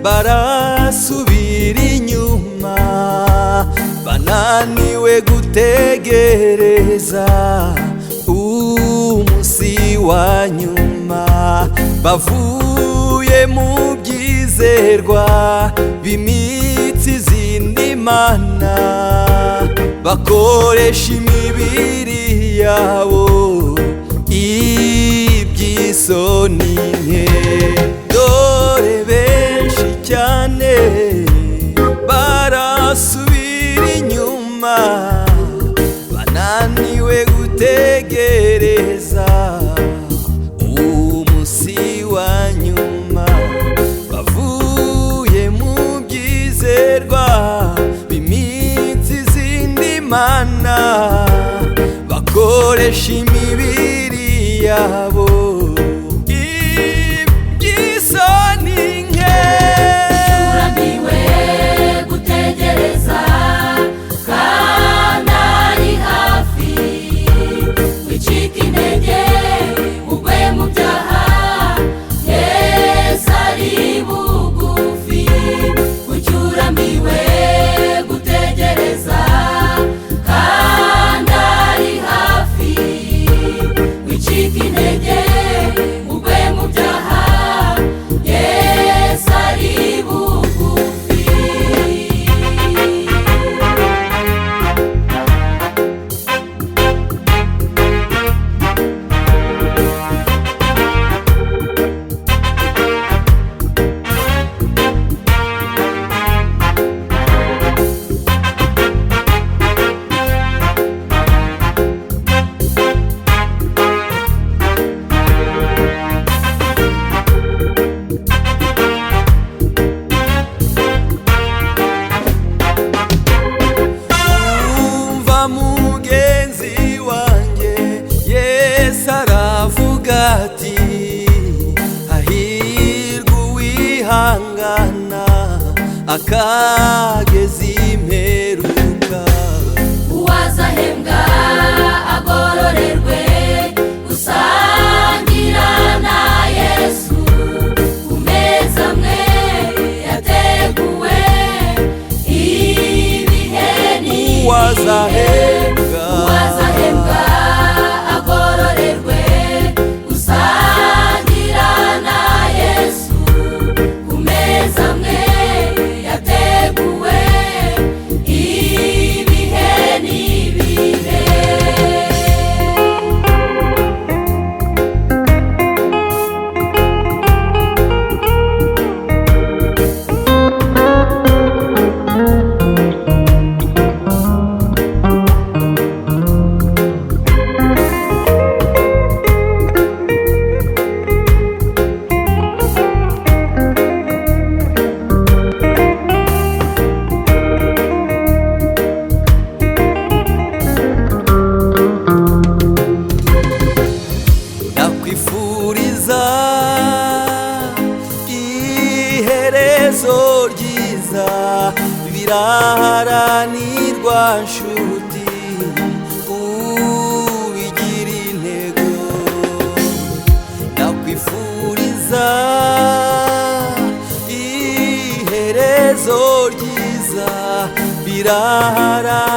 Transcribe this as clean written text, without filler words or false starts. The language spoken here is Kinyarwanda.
barasubira inyuma, bananiwe gutegereza umunsi wa nyuma. Bavuye mu byizerwa bimitse izindi mana, bakoresha imibiri yabo iby'isoni nke. Dore benshi cyane barasubira inyuma, bananiwe gutegereza umunsi wa nyuma. Bavuye mu byizerwa bimitse izindi mana, bakoresha imibiri yabo iby'isoni nke. Urambiwe gutegereza kandi ari hafi, wicika intege ugwe mu byaha, Yesu ari bugufi. Kuki urambiwe gutegereza kandi ari hafi, wicika intege ugwe mu byaha, Yesu ari bugufi. Mugenzi wanjye, Yesu aravuga ati hahirwa uwihangana akageza imperuka. Uwazahembwa agororerwe gusangira na Yesu ku meza amwe yateguwe ibihe n'ibihe. Uwazahembwa agororerwe gusangira na Yesu ku meza amwe yateguwe ibihe n'ibihe. Ndakwifuriza iherezo ryiza, biraharanirwa nshuti, ubigira intego. Ndakwifuriza iherezo ryiza, biraharanirwa